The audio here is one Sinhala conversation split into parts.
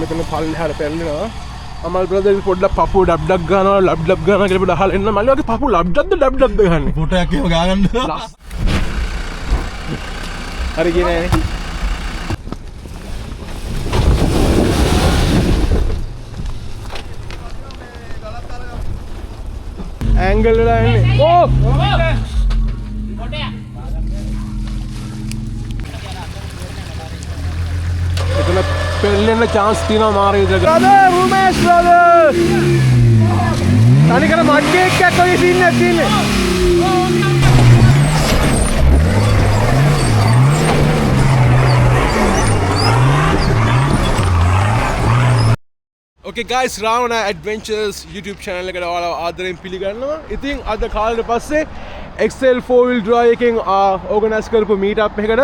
මෙතන පල්ලෙහාට පැනනවා. අමල් බ්‍රදර් පොඩ්ඩක් පපුව ඩබ් ගන්නවා ලබ් ගන්නවා කියලා පොඩ්ඩක් අහලා එන්න. මල්ලි වගේ පපුව ඩබ් ගහන්නේ. ෆොටෝ එකක් එහෙම ගාගන්න. හරි කියන්නේ නේ. ඇන්ගල් වල එන්නේ. ඕ! එතන පෙල්ලෙන්න chance තියෙනවා මාර විදිහට. brother Rumesh brother. තනිකර මඩ් එකක් වගේ සීන් එකක් තියෙන්නේ. Okay guys, Ravana Adventures YouTube channel එකට ඔයාලව ආදරෙන් පිළිගන්නවා. ඉතින් අද කාලෙට පස්සේ Excel 4-wheel drive එකෙන් organize කරපු meet up එකකට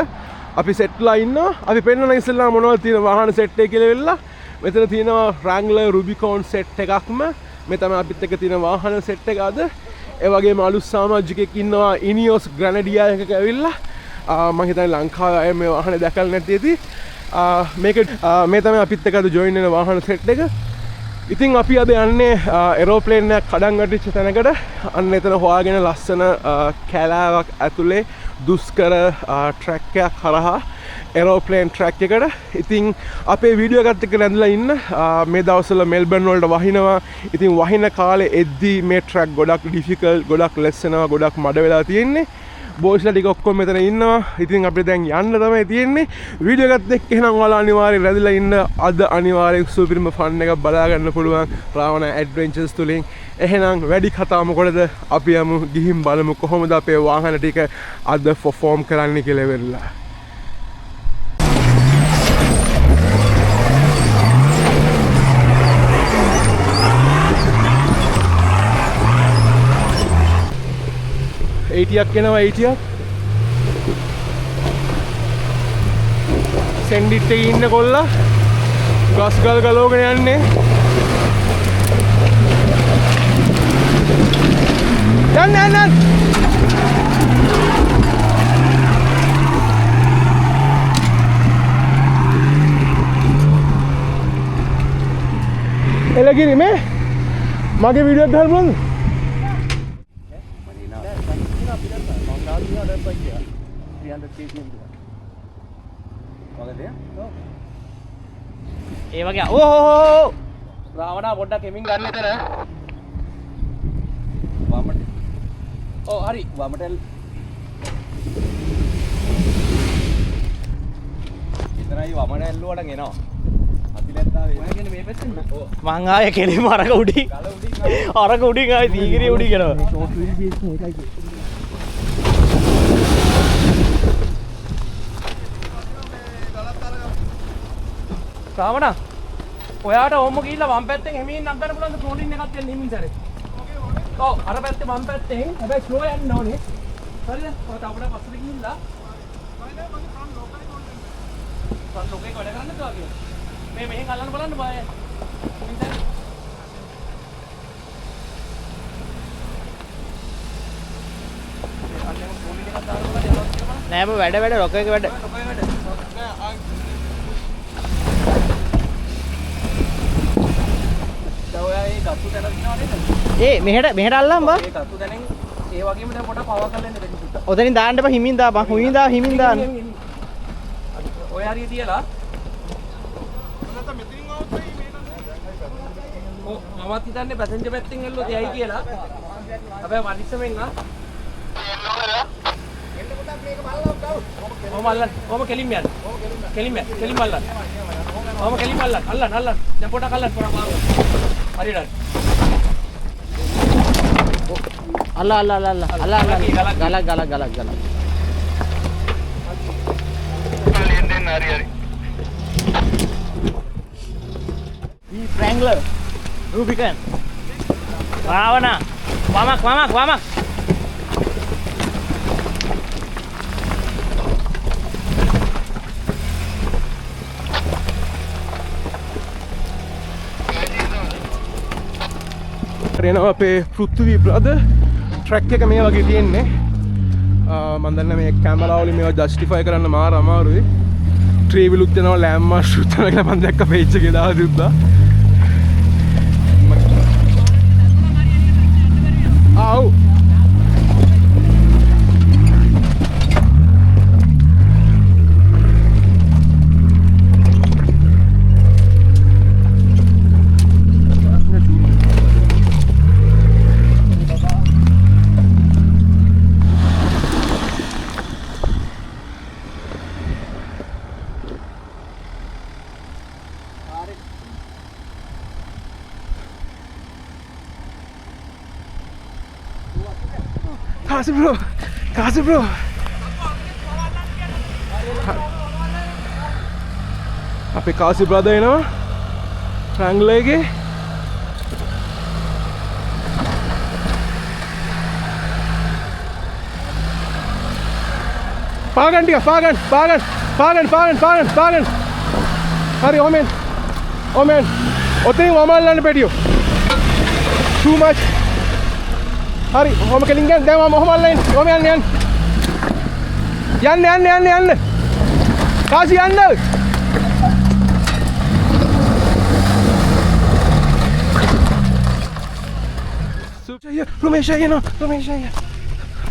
අපි සෙට්ලා ඉන්නවා. අපි පෙන්නන ඉස්සෙල්ලා මොනවද තියෙන වාහන සෙට් එක කියලා වෙලා. මෙතන තියෙනවා Wrangler Rubicon සෙට් එකක්ම. මේ තමයි අපිත් එක්ක තියෙන වාහන සෙට් එක අද. ඒ වගේම අලුත් සමාජිකයෙක් ඉන්නවා Ineos Grenadier එකක ඇවිල්ලා. මම හිතන්නේ ලංකාවේ අය මේ වාහනේ දැකලා නැති ඇති. මේක මේ තමයි අපිත් එක්ක අද join වෙන වාහන සෙට් එක. ඉතින් අපි අද යන්නේ ඒරෝප්ලේන් එකක් කඩන් වැටිච්ච තැනකට. අන්න එතන හොයාගෙන ලස්සන කැලාවක් ඇතුලේ දුෂ්කර ට්‍රැක් එකක් හරහා ඒරෝප්ලේන් ට්‍රැක් එකට. ඉතින් අපේ වීඩියෝ එකත් එක්ක නැඳලා ඉන්න. මේ දවස්වල මෙල්බර්න් වලට වහිනවා. ඉතින් වහින කාලේ එද්දි මේ ට්‍රැක් ගොඩක් ඩිෆිකල්ට්, ගොඩක් ලෙස් වෙනවා, ගොඩක් මඩ වෙලා තියෙන්නේ. බෝස්ලා ටික ඔක්කොම මෙතන ඉන්නවා. ඉතින් අපිට දැන් යන්න තමයි තියෙන්නේ. වීඩියෝ එකත් එක්ක එහෙනම් ඔයාලා අනිවාර්යෙන් රැඳිලා ඉන්න. අද අනිවාර්යෙන් සුපිරිම ෆන් එකක් බලා ගන්න පුළුවන් Ravana Adventures තුලින්. එහෙනම් වැඩි කතා මොකටද අපි යමු ගිහින් බලමු කොහොමද අපේ වාහන ටික අද perform කරන්න කියලා වෙලා. ඒටියක් එනවා ඒටියක් සෙන්ඩිට් එකේ ඉන්න කොල්ලා ගස් ගල් ගලවගෙන යන්නේ යන්න එළගිරි මේ මගේ වීඩියෝ එක ගහන්න බලන්න. ඒ වගේ ඕ රාවණා පොඩ්ඩක් එමින් ගන්න එතන වමට ඕ හරි වමට එතනයි වමට ඇල්ලුවට එනවා අතිලැත්තාවේ මම කියන්නේ මේ පැත්තෙන් මං ආයේ කෙලින්ම අරක උඩින් ආයේ දීගිරිය උඩින් යනවා ෂෝට් වීඩියෝ එකයි රාවණා ඔයාට ඕම ගිහිල්ලා වම් පැත්තෙන් හැමින් නගන්න පුළුවන් ට්‍රෝලින් එකක් දෙන්න හිමින් සැරේ. ඔව් අර පැත්තේ වම් පැත්තෙන් හැබැයි ස්ලෝ යන්න ඕනේ. හරිද? ඔය තාපඩ පස්සට ගිහිල්ලා ෆ්‍රන්ට් ලෝකේ වැඩ කරන්න දුවා මේ මෙහෙන් අල්ලන්න බලන්න බය. හිමින් සැරේ. අල්ලන්න ට්‍රෝලින් එකක් දාන්න බලන්න. නෑ බ වැඩ රොක එක වැඩ. ඒ මෙහෙට අල්ලන්න බා. ඒ කතු දැනෙන් ඒ වගේම දැන් පොඩ පව කරලා ඉන්න දෙන්න පුතා. ඔතනින් දාන්න බා හිමින් දාපන්. හිමින් දාන්න. ඔය හරිය තියලා. ඔතන මෙතනින් આવුත් මේක. ඔව් මමත් හිතන්නේ පැසෙන්ජර් පැත්තෙන් එල්ලුවොත් යයි කියලා. හැබැයි මරිස්සමෙන් එන්න පුතා මේක බලලා උඩ. කොහොම අල්ලන්න. කොහොම කෙලින්ම යන්න. කෙලින්ම අල්ලන්න. කොහොම කෙලින්ම අල්ලන්න. දැන් පොඩක් අල්ලන්න පොඩක් පාව. හරියට. Allah galak. Hari. Ini Wrangler, Rubicon, Ravana, wamak. එනවා අපේ පෘථිවි බ්‍රදර් ට්‍රැක් එක මේ වගේ තියෙන්නේ. මම දන්නේ මේ කැමරා වලින් මේවා ජස්ටිෆයි කරන්න මාර අමාරුයි. ට්‍රේවිලුත් යනවා ලෑම් මාෂ්රුත් යනවා කියලා මම දැක්ක පේජ් එකේ දාලා තිබ්බා. ආව් Kasi bro. Ape Kasi brother එනවා. Wrangler එකේ. පාගන් ටික පාගන්. හරි ඔමෙන්. ඔතෙන් වමල්ලන්න පැටියෝ. Too much. Hari, om kelingan, dah om lain, om yan. Yan. Kasih yan. Saya, rumah saya no, rumah saya.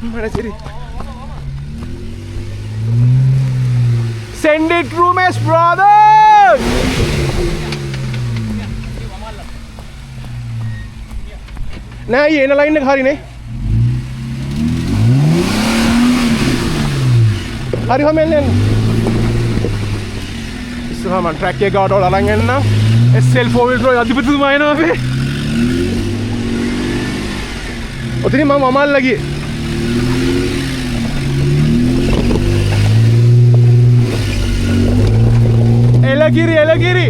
Mana sini? Send it, Rumesh brother. Nah, ini lain hari ni. Hari homelin. Isra man track එක ගාවට අරන් එන්න. SL4 wheel drive අධිපතිතුමා එනවා අපි. ඔතනින් මම අමල්ලා ගියේ. එලගිරි.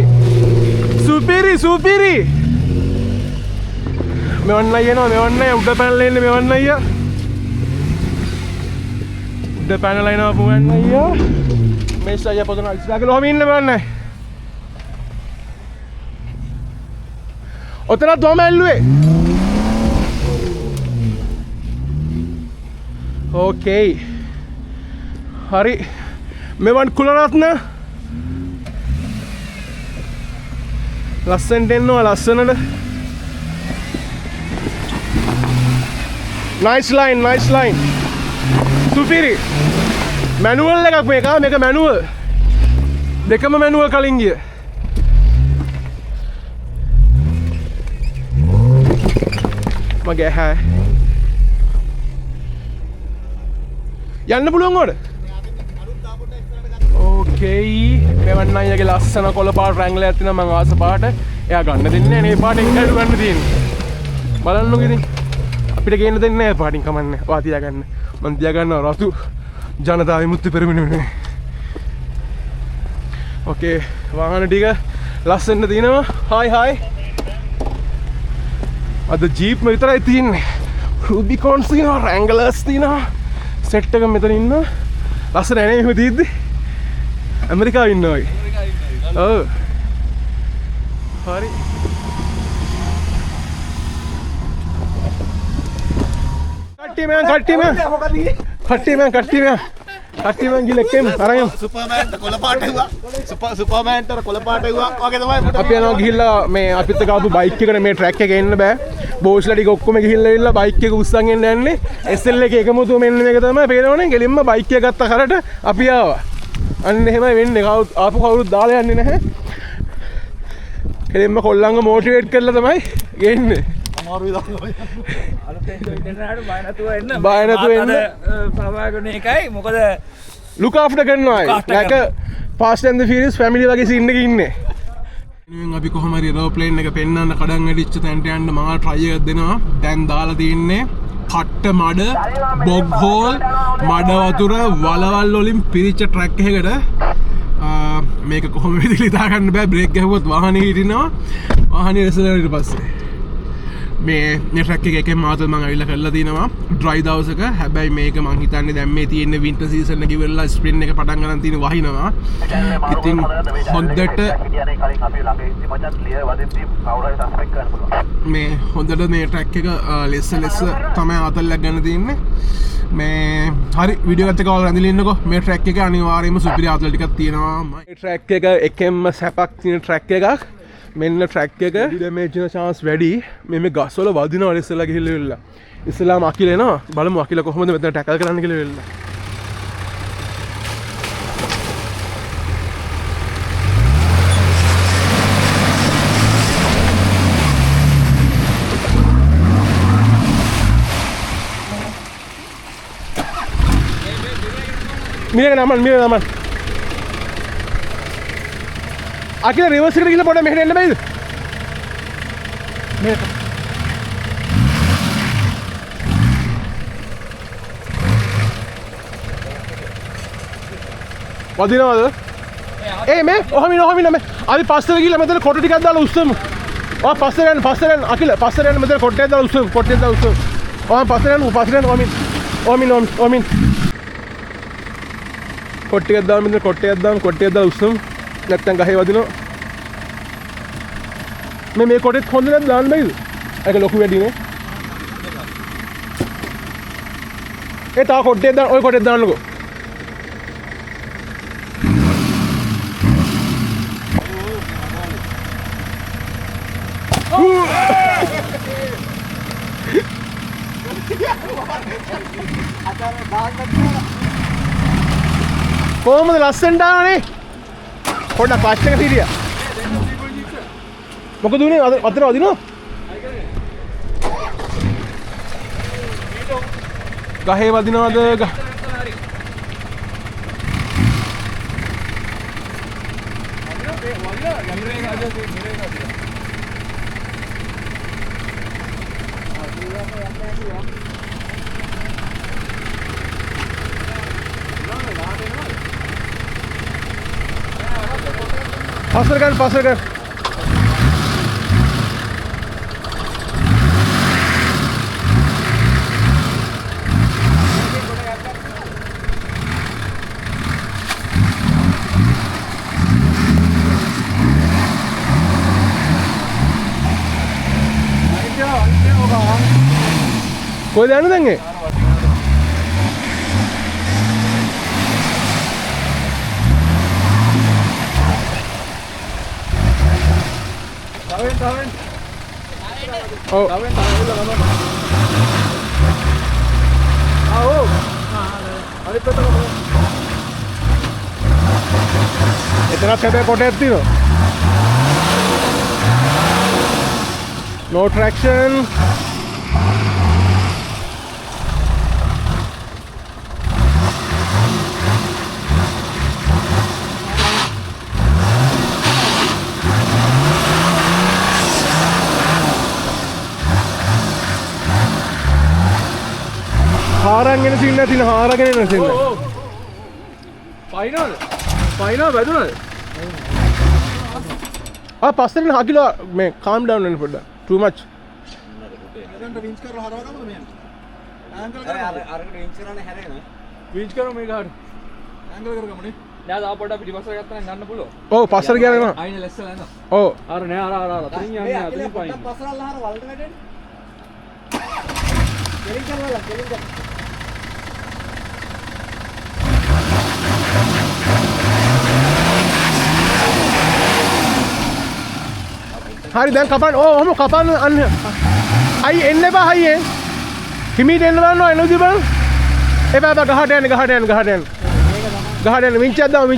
සුපිරි. මෙවන්නයි එනවා උඩ පැනලා එන්නේ මෙවන්නයි උඩ පැනලා එනවා මෙවන්නයි මේ සයිය පොතන ඉස්සරහට ලොහම ඉන්න මෙවන්නයි ඔතන තෝම ඇල්ලුවේ ඕකේ හරි මෙවන් කුලරත්න ලස්සනට එන්නවා ලස්සනට Nice line. Supiri. Manual එකක් මේක manual. දෙකම manual කලින් ගිය. මගේ හා. යන්න පුළුවන් උඩ. ඕකේ. මෙවන් අයියාගේ ලස්සන කොළ පාට Wrangler එකක් තියෙනවා මම ආස පාට. එයා ගන්න දෙන්නේ නැහැ නේ පාට එකයි ගන්න තියෙන්නේ. බලන්නකෝ ඉතින්. අපිට ගේන්න දෙන්නේ නැහැ පාටින් කමන්නේ. වා තියාගන්න. මං තියාගන්නවා රතු ජනතා විමුක්ති පෙරමුණේ. ඕකේ වාහන ටික ලස්සනට තියෙනවා. හායි. අද ජීප් විතරයි තියෙන්නේ. Rubicons තියෙනවා, Wranglers තියෙනවා. සෙට් එක මෙතන ඉන්නවා. ලස්සන නැහැ එහෙම තියෙද්දි. ඇමරිකාවේ ඉන්නවා වගේ. ඔව්. හරි. කට්ටියමන් ගිලෙක්කෙම අරගෙන සුපර්මෑන්ට කොළපාට එව්වා සුපර්මෑන්ට කොළපාට එව්වා වගේ තමයි අපි යනවා ගිහිල්ලා මේ අපිත් එක්ක ආපු බයික් එකට මේ ට්‍රැක් එකේ එන්න බෑ බෝස්ලා ටික ඔක්කොම ගිහිල්ලා ඉල්ල බයික් එක උස්සන් එන්න යන්නේ SL එකේ එකමුතු මෙන්න මේක තමයි පේනවනේ ගෙලින්ම බයික් එක ගත්ත කරට අපි ආවා අන්න එහෙමයි වෙන්නේ කවුරුත් දාලා යන්නේ නැහැ ගෙලින්ම කොල්ලන්ව මොටිවේට් කරලා තමයි ගේන්නේ බය නැතුව එන්න සහභාගී වෙන එකයි මොකද look after කරනවා like fast and the furious family වගේ scene එකක ඉන්නේ අපි කොහොම හරි එරෝප්ලේන් එක පෙන්නන්න කඩන් වැඩිච්ච තැනට යන්න මම try එකක් දෙනවා දැන් දාලා තින්නේ කට්ට මඩ බොග් හෝල් මඩ වතුර වලවල් වලින් පිරිච්ච ට්‍රැක් එකකට මේක කොහොම විදිහට හිතා ගන්න බෑ බ්‍රේක් ගැහුවොත් වාහනේ හිටිනවා වාහනේ රෙසලර් ඊට පස්සේ මේ ට්‍රැක් එක මාතල් මං ඇවිල්ලා කරලා තිනවා ඩ්‍රයි දවසක. හැබැයි මේක මං හිතන්නේ දැන් මේ තියෙන වින්ටර් සීසන් එක ඉවරලා ස්ප්‍රින්ට් එක පටන් ගන්න තියෙන වහිනවා. ඉතින් හොඳට මේ හොඳට මේ ට්‍රැක් එක ලෙස්ස තමයි ආතල්ලක් ගන්න තියෙන්නේ. මේ හරි වීඩියෝ එකත් එක්ක ඔයාලා රැඳිලා ඉන්නකෝ. මේ ට්‍රැක් එක අනිවාර්යයෙන්ම සුපිරි ආතල් ටිකක් තියෙනවා. මේ ට්‍රැක් එක එකෙන්ම සැපක් තියෙන ට්‍රැක් එකක්. මෙන්න ට්‍රැක් එක ඩැමේජ් වෙන chance වැඩි. මේ ගස්වල වදිනවා ඉස්සෙල්ලා ගිහිල්ලා. ඉස්සෙල්ලාම අකිල එනවා. බලමු අකිල කොහොමද මෙතන ටැකල් කරන්න කියලා වෙන්න. මිරේ නමන් අකිල රිවර්ස් එකට ගිහලා පොඩ්ඩක් මෙහෙට එන්න බෑද? මෙහෙට. වදිනවද? මේ ඔහම මේ අපි පස්සට ගිහලා මෙතන කොට ටිකක් දාලා උස්සමු. පස්සට යන්න අකිල පස්සට යන්න මෙතන කොට්ටයක් දාලා උස්සමු. පස්සට යන්න ඔමින් කොට්ටියක් දාලා මෙතන කොට්ටයක් දාලා උස්සමු. නැත්තම් ගහේ වදිනවා. මේ කොටෙත් හොඳ නැද්ද දාන්න බෑද? ඒක ලොකු වැඩිනේ. ඒ තා කොට්ටයක් දාන්න ඔය කොටෙත් දාන්නකෝ. කොහොමද ලස්සනට ආනේ? පොඩ්ඩක් ක්ලච් එක తీරියා. මොකද උනේ අතර වදිනවා? ගහේ වදිනවද? Passer kan. Koy dana denge. Tawen. Oh. Tawen. Arit peto ko. Itna pepe kote tino. No traction. හාරගෙන සින්න තියෙන හාරගෙන එන සින්න. පයින්වද වැදුනද? පස්සෙන් හකිලා මේ calm down වෙන්න පොඩ්ඩක්. Too much. එතනට වින්ච් කරලා හරව ගමු මෙහෙන්. ඇන්ගල් කරගමු. අරකට වින්ච් කරන්න හැරෙන. වින්ච් කරමු මේක හරියට. ඇන්ගල් කරගමුනේ. නෑ ආ පොඩ්ඩක් පිටිපස්සට ගත්තා නම් ගන්න පුළුවන්. ඔව් පස්සට ගියා නේද? ආයිනේ ලැස්සලා යනවා. ඔව්. අර නෑ අර අතරින් යන්නේ අතරින් පයින්. පස්සරල්ලා හර වලට වැටෙන්නේ. කෙලින් කරලා කෙලින් කරලා. හරි දැන් කපන්න. ඔහොම කපන්න අන්න. අයි එන්න එපා හයියෙන්. හිමීට එන්න බලන්න එනෝදි බලන්න. එපා ගහට යන්න. ගහට යන්න වින්චයක් දාමු.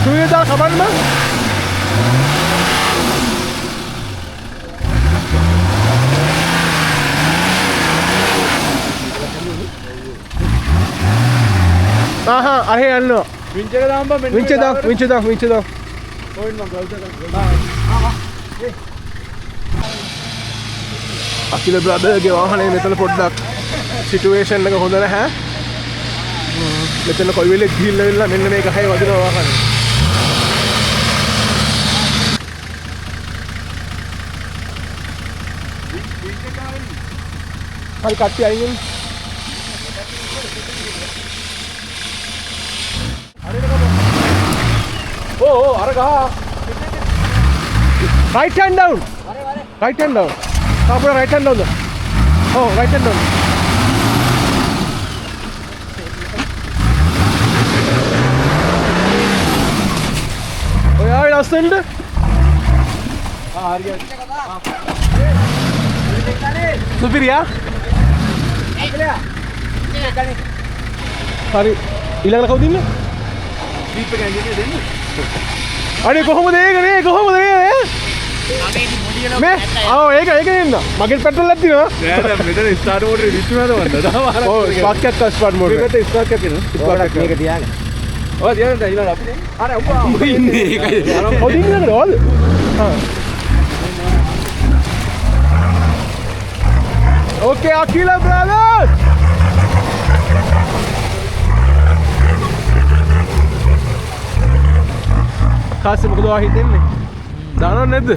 සුවිය දාලා කපන්න බං. අරහෙ යන්න. වින්ච් එක දාන්න බෑ. වින්ච් දාමු. ඕයින් මම ගල්ත කරලා. අකිල බ්‍රදර්ගේ වාහනේ මෙතන පොඩ්ඩක් සිටුේෂන් එක හොඳ නැහැ. මෙතන කොයි වෙලෙත් ගිහිල්ලා මෙන්න මේ ගහේ වදිනවා වාහනේ. හරි කට්ටිය අයින් වෙන්න. ඕ අර ගහ. right hand down. right hand down. තාපුර right hand down. Oh right hand down. ඔය ආවේ ලස්සනට. හරියට. සුපිරියා. හරි ඊළඟට කවුද ඉන්නේ? ක්ලිප් එක ඇඟේ දෙන්න. අනේ කොහොමද ඒක නේ කොහොමද නේ? මේ ඒක නෙන්න. මගේ පෙට්‍රල් එකක් තියෙනවා. නෑ නෑ මෙතන ස්ටාර්ට් මෝටරේ විශ්වනාද වන්ද. ඔව් ස්පාර්ක් එකක් ස්ටාර්ට් මෝටරේ. මේකට ස්පාර්ක් එකක් එනවා. ස්පාර්ක් එක මේක තියාගන්න. ඔය තියාගන්න ඊළඟ අපි. අර උඹ ඉන්නේ ඒකයි. ඔය ඉන්නේ නේද? හා. Okay, Akila brothers! කාසේ මොකද ඔයා හිතන්නේ? දානවද නැද්ද?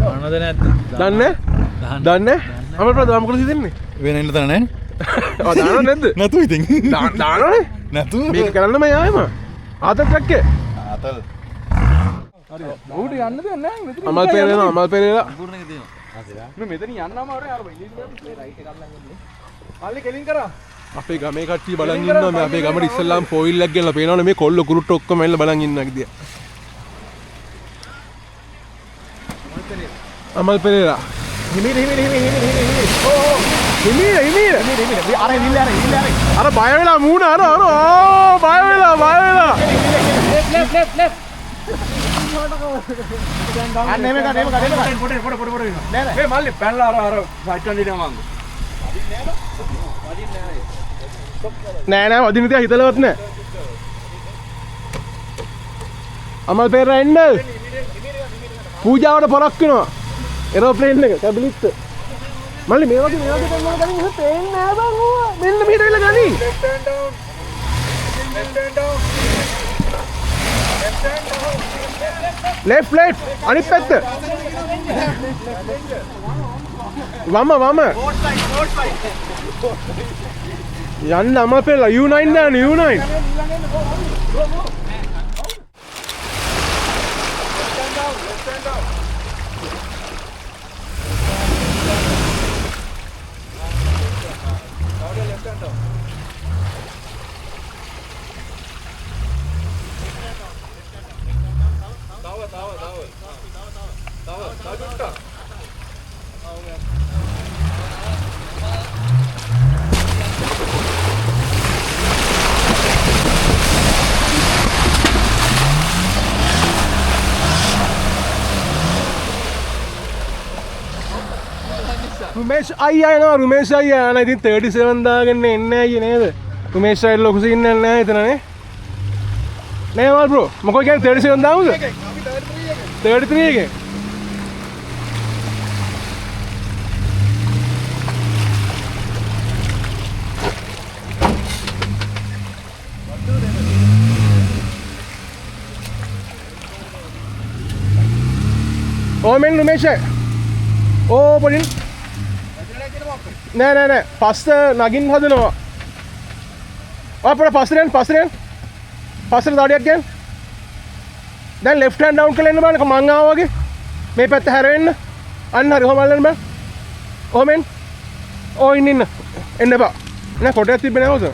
දානවද නැද්ද? දන්නේ? දන්නේ? අමල් ප්‍රදා මොකද හිතන්නේ? වෙන ඉන්න තන නැහැ. ඔය දානවද නැද්ද? නැතු ඉතින්. දානවනේ? නැතු. මේක කරන්න මම ආයෙම. ආතල් ට්‍රක් එක. ආතල්. හරි. උඩ යන්න දෙන්නේ නැහැ මෙතන. අමල් පෙරේලා අමල් පෙරේලා. අඟුරනේ තියෙනවා. මේ මෙතන යන්නම අර යාර රයිට් එක අල්ලන් ගන්නේ. අල්ලේ කෙලින් කරා. අපේ ගමේ කට්ටිය බලන් ඉන්නවා මේ අපේ ගමට ඉස්සෙල්ලාම ෆෝවිල් එකක් ගෙනලා පේනවනේ මේ කොල්ල කුරුට්ට ඔක්කොම එල්ල බලන් ඉන්නවා කිදියා. අමල් පෙරේලා. හිමීර. ඕ හිමීර. අර නිල්ල අර. අර බය වෙලා මූණ අර බය වෙලා. ලෙෆ්ට්. අන්න එහෙම ගන්න. පොඩ නෑ. මේ මල්ලි පැනලා අර රයිට් හෑන්ඩ් ඉනවා මං. නෑ වදින තියා හිතලවත් නෑ. අමල් පෙරේලා එන්න. පූජාවට පොරක් වෙනවා. එරෝප්ලේන් එක කැබලිත්. මල්ලි මේ වගේ කරනවා ගනින් එහෙ පේන්නේ නෑ බං ඕවා. මෙන්න මෙහෙට වෙලා ගනි. left අනිත් පැත්ත. වම. යන්න අමල් පෙරේලා U9 දාන්න U9. රුමේෂ් අයියා එනවා රුමේෂ් අයියා යන ඉතින් 37 දාගෙන එන්නේ අයියේ නේද රුමේෂ් අයියා ලොකු සීන් එකක් නැහැ එතනනේ නේ මල් බ්‍රෝ මොකෝ කියන්නේ 37 දාමුද 33 එකේ ඕමෙන් රුමේෂ් ඕ පොඩින් නෑ පස්ස නගින් හදනවා අපට පස්සරෙන් පස්සර දාඩියක් ගන්න දැන් ලෙෆ්ට් හෑන්ඩ් ඩවුන් කරලා එන්න බලන්න මං ආවා වගේ මේ පැත්ත හැරෙන්න අන්න හරි ඔහම අල්ලන්න බෑ ඔහමෙන් ඕ ඉන්න එන්න එපා නෑ කොටයක් තිබ්බේ නෑ ඔතන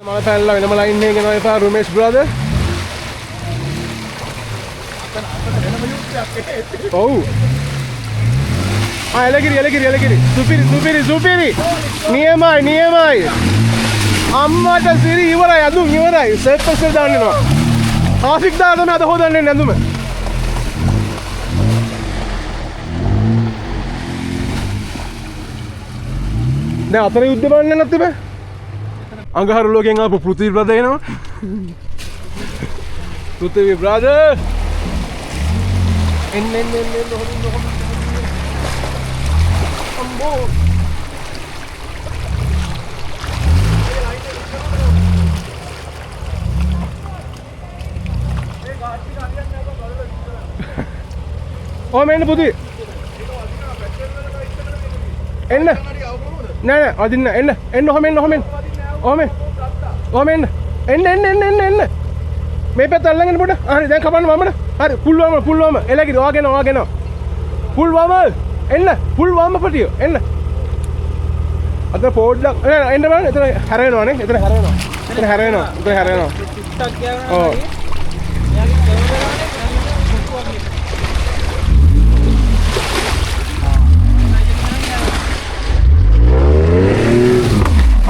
මම පැනලා වෙනම ලයින් එකේ යනවා එපා රුමේෂ් බ්‍රදර් ඔව් එලකිරි සුපිරි නියමයි අම්මට සිරි ඉවරයි අඳුම් ඉවරයි සෙට් පස්සේ දාන්න එනවා ආසික් දාගෙන අද හොදන්නේ නැඳුම දැන් අතන යුද්ධ බලන්න නැත්ද බෑ අඟහරු ලෝකෙන් ආපු පෘථිවි බ්‍රදර් එනවා පෘථිවි බ්‍රදර් එන්න අම්බෝ ඔහම එන්න පුතේ. එන්න. නෑ අදින්න එන්න ඔහම එන්න. එන්න. මේ පැත්ත අල්ලගෙන පොඩ. හරි දැන් කපන්න මමද. හරි පුල්වම. එලගිරි ඔයාගෙන. පුල්වම. එන්න. පුල්වම පටිය. එන්න. අද පොඩ්ඩක් එන්න බලන්න. එතන හැරෙනවානේ. එතන හැරෙනවා. ඔව්.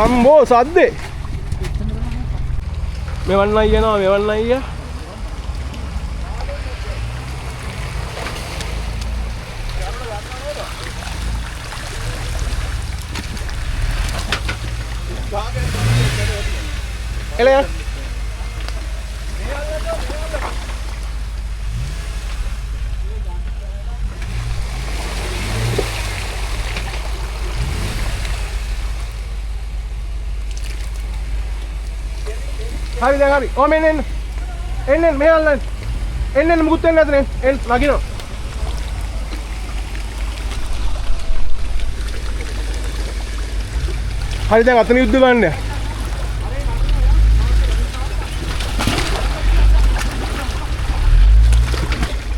අම්බෝ සද්දේ මෙවන්න අයියා එලයා හරි දැන් හරි. ඔහම එන්න. මේ අල්ලන්න. එන්න මුකුත් වෙන්නේ නැතනේ. එන්න නගිනවා. හරි දැන් අතන යුද්ධ ගන්න.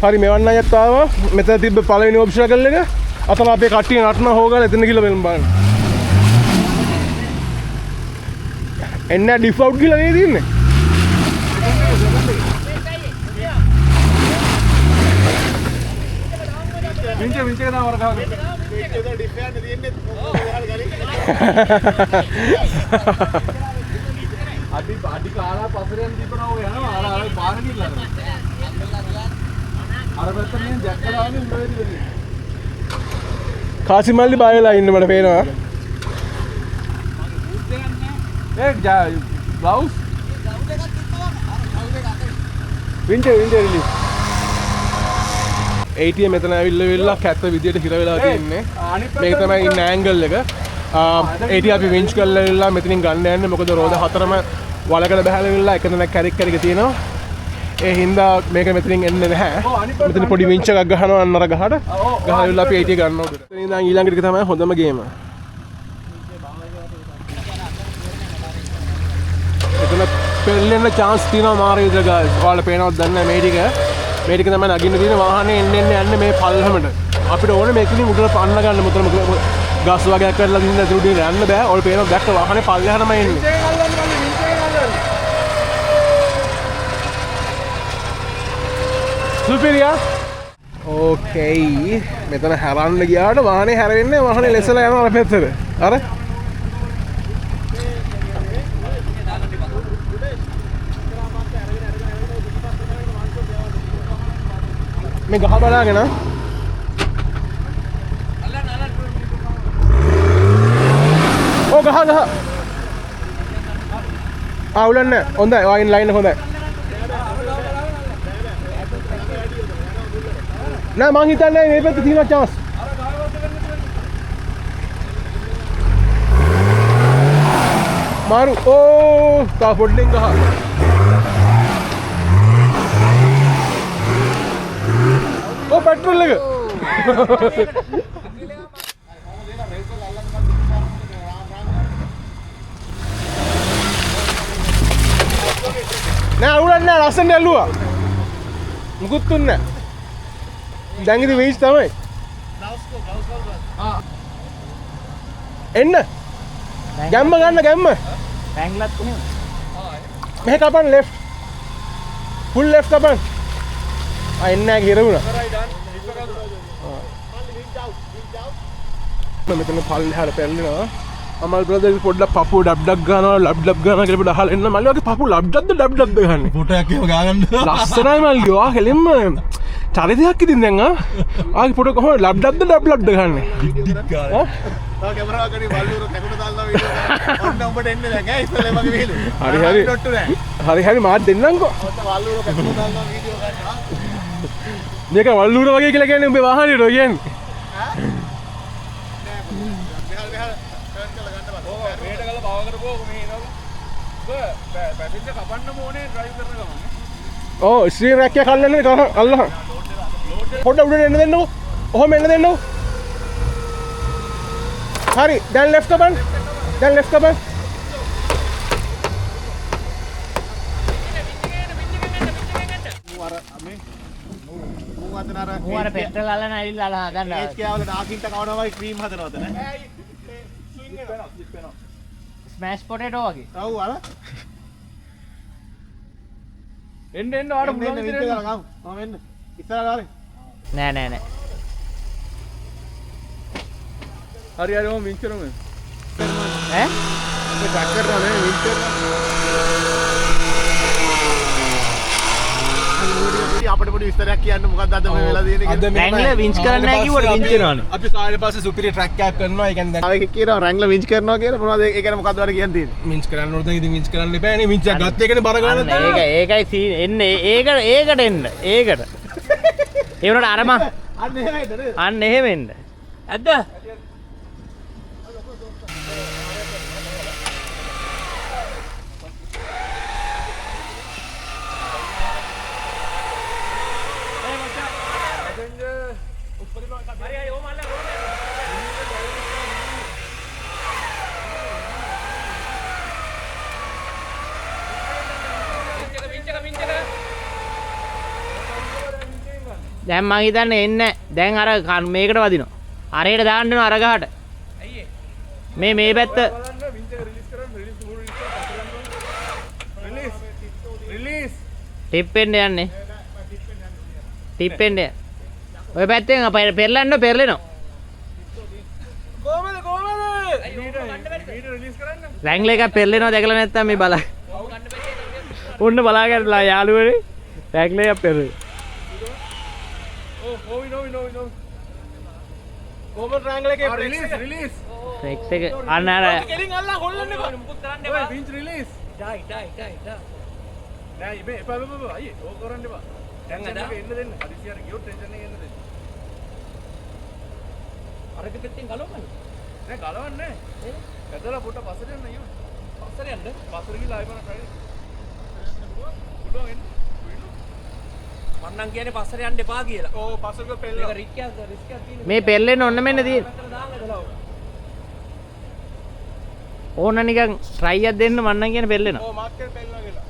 හරි මෙවන්න අයත් ආවා. මෙතන තිබ්බ පළවෙනි ඔබ්ස්ටකල් එක. අතන අපේ කට්ටිය නටන හොගාලා එතන ගිහලා බලන්න. එන්න ඩිෆවුට් ගිහලා නේ තින්නේ. වින්ච කතා වරකාව. ඒක ඩිෆ් යන්න තියෙන්නේ මොකද ගලි. අඩි කාලා පසරෙන් දීපනවා ඔය යනවා. අර පාර ගිහලා. අර පැත්තෙන් දැක්කලානේ උඹේදී වෙන්නේ. කාසිමල්ලි බය වෙලා ඉන්න මට පේනවා. ඒ ග්ලව්ස් වින්ටර් රිලීස් ATM මෙතන ඇවිල්ලා කැත්ත විදියට හිර වෙලා තියෙන්නේ. මේක තමයි ඉන්න ඇන්ගල් එක. ATM අපි වින්ච් කරලා ඉල්ලා මෙතනින් ගන්න යන්නේ. මොකද රෝද හතරම වලකට බහැලා එක තැනක් කැරික් තියෙනවා. ඒ හින්දා මේක මෙතනින් එන්නේ නැහැ. මෙතන පොඩි වින්ච් එකක් ගහනවා අන්නර ගහට. ගහලා ඉල්ලා අපි ATM ගන්න ඕනේ. එතනින් ඉඳන් ඊළඟ ටික තමයි හොඳම ගේම. එතන පෙල්ලෙන්න chance තියෙනවා මාරේ ඉදලා guys. ඔයාලා පේනවද දන්නේ මේ ටික. මේ ටික තමයි නගින්න තියෙන වාහනේ එන්න යන්නේ මේ පල්ලමට. අපිට ඕනේ මේකෙන් උඩට පන්න ගන්න මුතර ගස් වගේක් කරලා දින්න උඩින් යන්න බෑ. ඔයාලා පේනවද දැක්ක වාහනේ පල්ලෙහාම එන්නේ. සුපිරියා. ඕකේ. මෙතන හැරන්න ගියාට වාහනේ හැරෙන්නේ වාහනේ ලෙසලා යනවා අර පැත්තට. අර මේ ගහ බලාගෙන ඕ ගහ අවුලන්නේ හොඳයි වයින් ලයින් හොඳයි නෑ මං හිතන්නේ මේ පැත්තේ තියෙන chance මාරු ඕ තා පොඩ්ඩෙන් ගහ ओ पेट्रोल लगे ना उड़न ना राशन ने लुआ मुकुत तुन्ने දැන් ඉතින් වෙයිස් තමයි එන්න ගැම්ම ගන්න ගැම්ම බැංගලත් කොහේ මෙහෙ කපන්න ලෙෆ්ට් ෆුල් ලෙෆ්ට් කපන්න එන්න ගිරුණා මෙතන පල්ලෙහාට පැල්ලෙනවා අමල් බ්‍රදර් පොඩ්ඩක් පපුව ඩබ්ඩක් ගන්නවා ලබ්ඩබ් ගන්නවා කියලා පොඩ්ඩක් අහලා එන්න මල්ලි වගේ පපුව ලබ්ඩක්ද ගන්නේ ෆොටෝයක් එහෙම ගාගන්න ලස්සනයි මල්ලි ඔයා හෙලෙන්න චරිතයක් ඉතින් දැන් ආගේ ෆොටෝ කොහොමද ලබ්ඩක්ද ගන්නේ ඩික් ගාලා තා කැමරාව කරේ වල්ලුර කැකුට දාලා වීඩියෝ ඔන්න උඹට එන්නේ නැහැ ඈ ඉස්සෙල්ලා මගේ වීලු හරි මාත් දෙන්නම්කෝ ඔන්න වල්ලුර කැකුට දාලා වීඩියෝ ගන්නවා මේක වල්ලුර වගේ කියලා කියන්නේ උඹේ වාහනේට කියන්නේ ඕ ස්ත්‍රී රැක්කයක් අල්ලන්නේ අල්ලහ පොඩ්ඩක් උඩට එන්න දෙන්නකෝ. ඔහොම එන්න දෙන්නකෝ. හරි දැන් left කපන්න. දැන් left කපන්න. මුවර පෙට්‍රල් අල්ලන ඇවිල්ලා අල්ල හදන්න. ඒත් කියාවල නාකින්ට කවනවා වගේ ක්‍රීම් හදනවද නේ? ස්මෑෂ් පොටේටෝ වගේ. ඔව් අර. එන්න ආඩ පුළුවන් විදිහට කරගමු. මම එන්න. ඉස්සරහට ආරේ. නෑ. හරි මම වින්ච් කරමු. ඈ? මේ ට්‍රැක්ටර් නේ වින්ච් කරනවා. අපිට පොඩි විස්තරයක් කියන්න මොකක්ද අද මේ වෙලා තියෙන්නේ කියලා. රැංග්ලර් වින්ච් කරන්න නැහැ කිව්වට වින්ච් කරනවානේ. අපි කාලේ පස්සේ සුපිරි ට්‍රැක් එකක් කරනවා. ඒ කියන්නේ දැන් ආවෙ කියනවා රැංග්ලර් වින්ච් කරනවා කියලා මොනවද ඒ කියන්නේ මොකක්ද වල කියන්න තියෙන්නේ? වින්ච් කරන්න ඕන දැන් ඉතින් වින්ච් කරන්න එපා නේ. වින්ච් එකක් ගත්ත එකනේ බර ගන්න අන්න ඒකයි සීන් එන්නේ ඒකට එන්න. ඒකට. ඒ වුණාට අරම අන්න එහෙමයිද නේද? අන්න එහෙම එන්න. ඇද්ද? දැන් මං හිතන්නේ එන්නේ දැන් අර මේකට වදිනවා. අරේට දාන්න වෙනවා අර ගහට. අයියේ. මේ පැත්ත රිලීස් ටිප් වෙන්න යන්නේ. ටිප් වෙන්න. ඔය පැත්තෙන් පෙරලෙනවා. කොහමද? රිලීස් කරන්න. රැංග්ලර් එකක් පෙරලෙනවා දැකලා නැත්තම් මේ බලන්න. ඔන්න බලාගන්නලා යාළුවනේ. රැංග්ලර් එකක් පෙරලෙනවා. No. කොහමද රැංග්ලර් එකේ රිලීස්. ෆෙක්ස් එක අන්න අර කෙලින් අල්ලන් හොල්ලන්න එපා. මුකුත් කරන්න එපා. වින්ච් රිලීස්. ඩයි. නෑ ඉබේ එපා අයියේ ඕක කරන්න එපා. දැන් අද එන්න දෙන්න. හදිසියට ගියොත් ටෙන්ෂන් එක එන්න දෙන්න. අරක පැත්තෙන් ගලවන්න. නෑ ගලවන්නේ නෑ. ඇදලා පොඩ්ඩක් පස්සට යන්න අයියෝ. පස්සට යන්න. පස්සට ගිහලා ආයෙ බලන්න try. පුළුවන් එන්න. මන්නම් කියන්නේ පස්සට යන්න එපා කියලා. ඕ පස්සට පෙල්ල. මේක රිස්ක් තියෙන. මේ පෙරලෙන්න ඔන්න මෙන්න තියෙන්නේ. ඕන නිකන් try එකක් දෙන්න මන්නම් කියන්නේ පෙරලෙනවා. ඕ මාක් කරලා පෙල්ලනවා කියලා.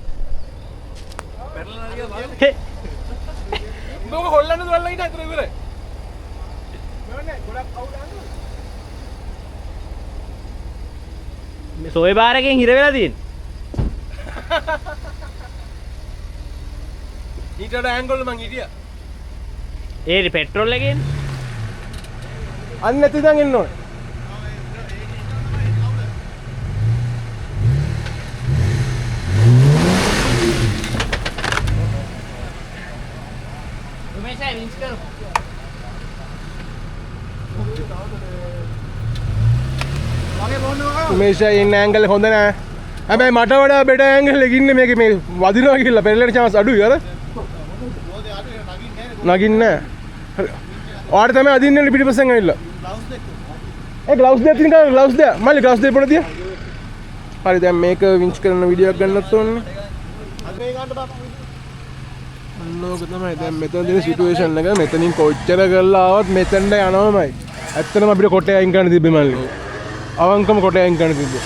පෙරලනවා කියලා හේ. උඹ හොල්ලන්නද වල්ලා හිට අතර ඉවරයි. නෑ ගොඩක් අවුල් ආනවා. මේ සෝය බාරකින් හිර වෙලා තියෙන්නේ. ඊටට ඇන්ගල් මං හිටියා. ඒ පෙට්‍රෝල් එකෙන් අන්න නැති දැන් එන්න ඕනේ. උමේෂයි වින්ච් කරු. උමේෂයි ඉන්න ඇන්ගල් හොඳ නෑ. හැබැයි මට වඩා බෙට ඇන්ගල් එකක් ඉන්නේ මේකේ මේ වදිනවා කියලා පෙරලෙන chance අඩුයි අර. නගින්නේ නැහැ. ඔයාලට තමයි අදින්නේ පිටිපස්සෙන් ඇවිල්ලා. ඒ ග්ලව්ස් දෙක තියෙන කා ග්ලව්ස් දෙක. මල්ලි ග්ලව්ස් දෙක පොඩ තියා. හරි දැන් මේක වින්ච් කරන වීඩියෝ එකක් ගන්නත් ඕනේ. අද මේ ගන්න බා. අන්නෝක තමයි දැන් මෙතන තියෙන සිටුේෂන් එක මෙතනින් කොච්චර කරලා ආවත් මෙතනට යනවමයි. ඇත්තටම අපිට කොටේ අයින් කරන්න තිබ්බේ මල්ලි. අවංකම කොටේ අයින් කරන්න තිබ්බේ.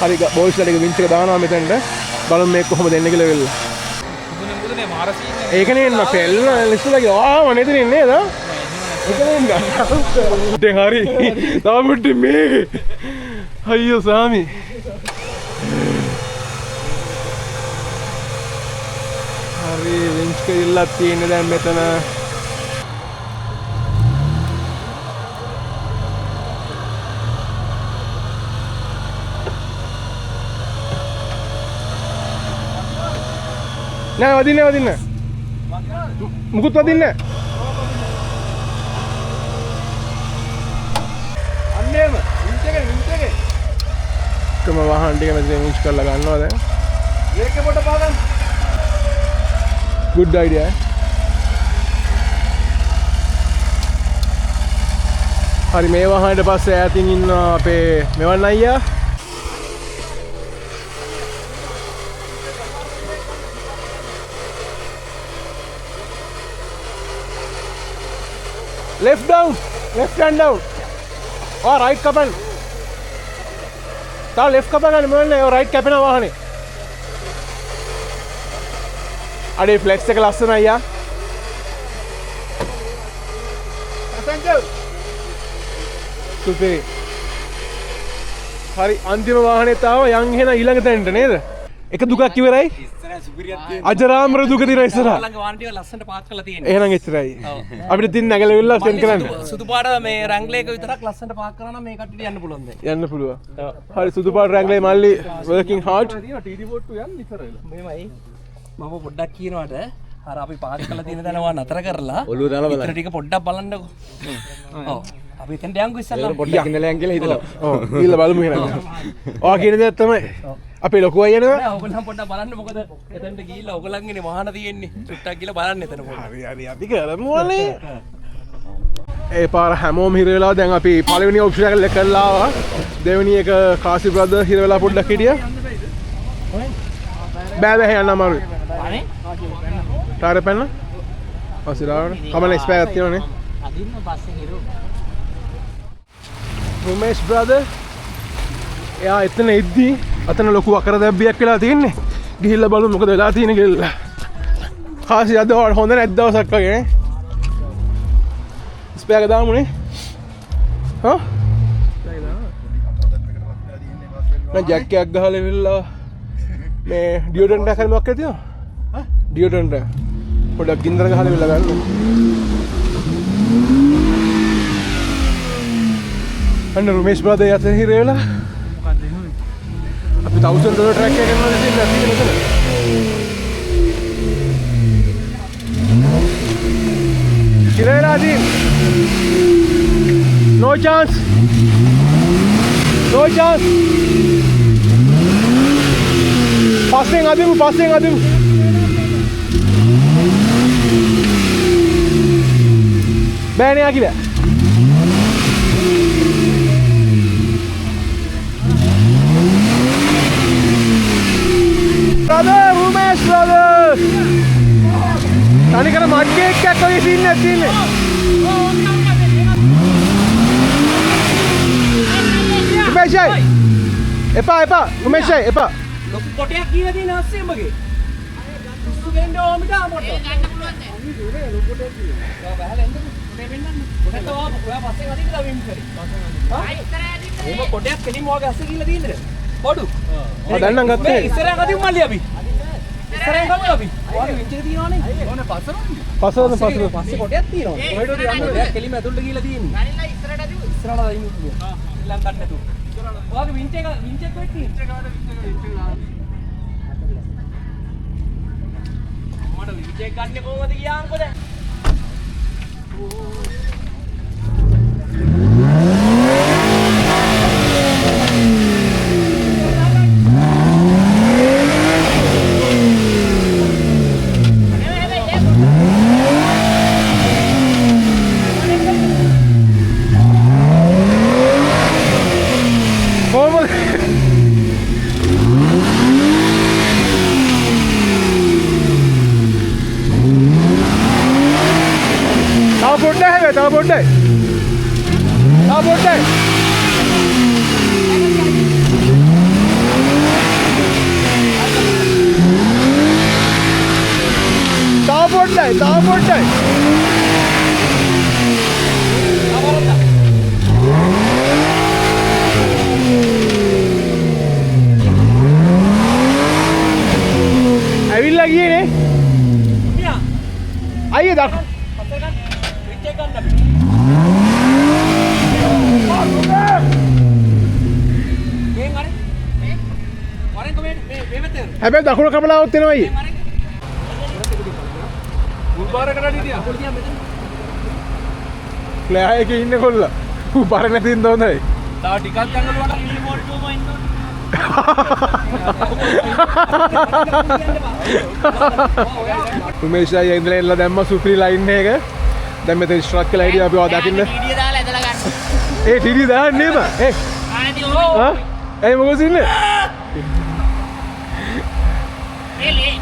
හරි බෝල්ස් වලට වින්ච් එක දානවා මෙතනට. බලමු මේක කොහොමද එන්නේ කියලා වෙල්ලා. ඒකනේ එන්න පෙල්ල ලිස්ටලගේ ආව නේද නේද? ඒකනේ එන්න. දැන් හරි. තාමුට්ටි මේ. අයියෝ සාමි. හරි වින්ච් කෙල්ලක් තියෙන්නේ දැන් මෙතන. නෑ වදින්න මුකුත් වදින්න අන්නේම වින්ච් එකේ කම වහන් ටික මෙතන වින්ච් කරලා ගන්නවා දැන් බ්‍රේක් එක පොඩ්ඩක් පාගන්න good idea හරි මේ වහනට පස්සේ ඈතින් ඉන්න අපේ මෙවන් අයියා left down, left hand down. Oh, right kapan. Taa left kapan ගන්න මොන්නේ ඔය right කැපෙන වාහනේ. අඩේ flex එක ලස්සනයි අයියා. අසංජෝ. සුපේ. හරි අන්තිම වාහනේ තාව යන් එහෙන ඊළඟ තැනට නේද? එක දුකක් ඉවරයි. අජරාමර දුක තියෙන ඉස්සරහා. ළඟ වාහන ටික ලස්සනට පාක් කරලා තියෙනවා. එහෙනම් එච්චරයි. අපිට තින් නැගලවිල්ලා සෙන්ඩ් කරන්න. සුදු පාට මේ රැංග්ලර් එක විතරක් ලස්සනට පාක් කරා නම් මේ කට්ටියට යන්න පුළුවන් දැන්. යන්න පුළුවන්. හරි සුදු පාට රැංගලේ මල්ලි working hard. මෙහෙමයි. මම පොඩ්ඩක් කියනවාට අර අපි පාක් කරලා තියෙන තැන වා නතර කරලා ඔළුව දාලා බලන්න. ඉතර ටික පොඩ්ඩක් බලන්නකෝ. ඔව්. අපි එතනට යන්කෝ ඉස්සල්ලා. පොඩ්ඩක් ඉඳලා යන් කියලා හිතලා. ඔව්. ගිහලා බලමු එහෙනම්. ඔයා කියන දේ තමයි. අපේ ලොකු අයියනවා. නෑ ඔයගොල්ලන් පොඩ්ඩක් බලන්න මොකද එතනට ගිහිල්ලා ඔයගොල්ලන්ගේනේ වාහන තියෙන්නේ. චුට්ටක් ගිහලා බලන්න එතන පොඩ්ඩක්. හරි අපි කරමු වනේ. ඒ පාර හැමෝම හිර වෙලා දැන් අපි පළවෙනි ඔප්ෂන් එක කරලා ආවා. දෙවෙනි එක කාසි බ්‍රදර් හිර වෙලා පොඩ්ඩක් හිටියා. බෑ බෑ යන්න අමාරුයි. අනේ ටාරේ පැන්න. ඔසිරාවට. කමන ස්පෙයා එකක් තියෙනවනේ. අදින්න පස්සේ හිරු. රොමේෂ් බ්‍රදර් එයා එතන ඉද්දී අතන ලොකු අකර දැබ්බියක් වෙලා තියෙන්නේ. ගිහිල්ලා බලමු මොකද වෙලා තියෙන්නේ කියලා. කාසි අද හොඳ නැත් දවසක් වගේ නේ. ස්පෙයා එක දාමුනේ. හා? මම ජැක් එකක් ගහලා ඉවිල්ලා මේ ඩියෝඩරන්ට් එකක් හරි මොකක්ද තියෙනවා? හා? ඩියෝඩරන්ට් එක. පොඩ්ඩක් ගින්දර ගහලා ඉවිල්ලා ගන්න. අන්න රොමේෂ් බ්‍රදර් යත හිර වෙලා අපි $1000 ට්‍රැක් එක කරනවා ඉතින් නැති නේද? කිරේලාදී no chance passing අදිමු බෑනේ ආකිලා brother Rumesh brother තනිකර මඩ් කේක් එකක් වගේ සීන් එකක් තියෙන්නේ Rumeshයි එපා Rumeshයි එපා ලොකු කොටයක් කියලා තියෙන ASCII උඹගේ. උස්සු වෙන්න ඕමිට ආමොට. ඒක ගන්න පුළුවන් දැන්. ඔන්නේ ලොකු කොටයක් කියලා. ඔයා බහලා එන්නද? කොටේ වෙන්නන්න. කොටට ඔයා පස්සේ වදින්න වෙන්න කරි. හා? ඉස්සරහට එන්න. කොටයක් කෙලින්ම ඔයාගේ ASCII කියලා තියෙන්නේ. පොඩු. දැන් නම් ගත්තේ. ඉස්සරහට ගතිමු මල්ලි අපි. ඉස්සරහෙන් ගමු අපි. ඔයාගේ විච් එක තියෙනවනේ. ඕනේ පස්සරන්නේ. පස්සේ කොටයක් තියෙනවා. කොහෙටද යන්නේ? කොටයක් කෙලින්ම ඇතුළට ගිහලා තියෙන්නේ. ගනිලා ඉස්සරහට අදිමු. ඉස්සරහට අදිමු. හා. ඊළඟ ගන්න නැතුව. ඔයාගේ විච් එක කොහෙද තියෙන්නේ? මට විච් එක ගන්න කොහොමද කියාන්කෝ දැන්? තව පොඩ්ඩයි. ඇවිල්ලා ගියේ නේ. අයියේ දක්. හැබැයි දකුණ කපලා આવුත් එනවා අයියේ. ක්ලෑ එකේ ඉන්නේ කොල්ලා. බර නැති ඉන්න හොඳයි. තව ටිකක් දඟලුවාට රිමෝට් එකම ඉන්න ඕනේ. උමේෂ් අයියා ඉඳලා එල්ල දැම්ම සුපිරි ලයින් එක. දැන් මෙතන ස්ට්‍රක් කියලා හිටියා අපි ඔයා දකින්න. ටීඩිය දාලා ඇදලා ගන්න. ඒ ටීඩිය දාන්නේ නේද? හා? ඒ මොකද ඉන්නේ?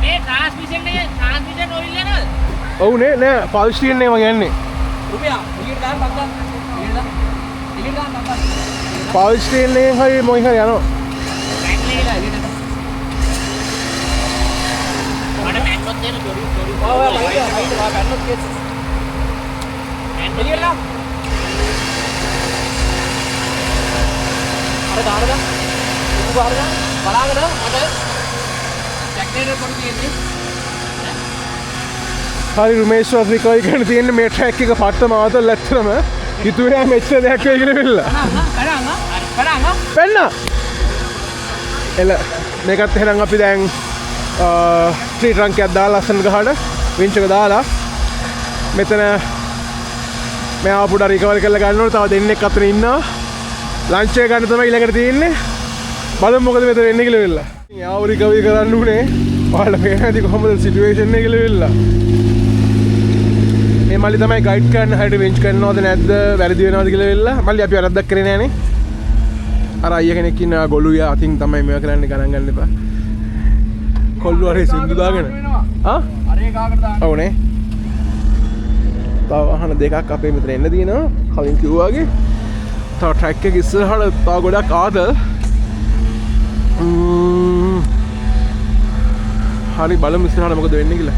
මේ ට්‍රාන්ස්මිෂන් ඔයිල් යනවද? ඔව් නේ නෑ පල්ස්ටියන් නේ මම යන්නේ. පවර් ස්ටේන් එකෙන් හරි මොකක් හරි යනවා. හරි රුමේශ්වත් රිකවරි කරන්න තියෙන්නේ මේ ට්‍රැක් එක පට්ට මාතල් ඇත්තටම හිතුවේ නෑ මෙච්චර දෙයක් වෙයි කියලා වෙලා. පෙන්න. එල මේකත් එහෙනම් අපි දැන් ට්‍රී ට්‍රංක් එකක් දාලා ලස්සන ගහට වින්ච් එක දාලා මෙතන මෙයා පොඩ රිකවරි කරලා ගන්න ඕනේ. තව දෙන්නෙක් අතන ඉන්නවා. ලන්ච් එක ගන්න තමයි ඊළඟට තියෙන්නේ. බලමු මොකද මෙතන වෙන්නේ කියලා වෙලා. යාව රිකවරි කරන්න උනේ. ඔයාලා පේන්නේ නැති කොහොමද සිටුේෂන් එක කියලා වෙලා. මේ මල්ලි තමයි ගයිඩ් කරන්න හැටි වෙන්ච් කරනවද නැද්ද වැරදි වෙනවද කියලා වෙලා. මල්ලි අපි වැරද්දක් කරේ නෑනේ. අර අයියා කෙනෙක් ඉන්නවා ගොළුයා අතින් තමයි මේවා කරන්නේ ගණන් ගන්න එපා. කොල්ලු අරේ සින්දු දාගෙන. ආ? අරේ කාකට දාන්න. ඔව්නේ. තව අහන දෙකක් අපේ මෙතන එන්න තියෙනවා. කලින් කිව්වා වගේ. තව ට්‍රැක් එක ඉස්සරහට තව ගොඩක් ආදල්. හරි බලමු ඉස්සරහට මොකද වෙන්නේ කියලා.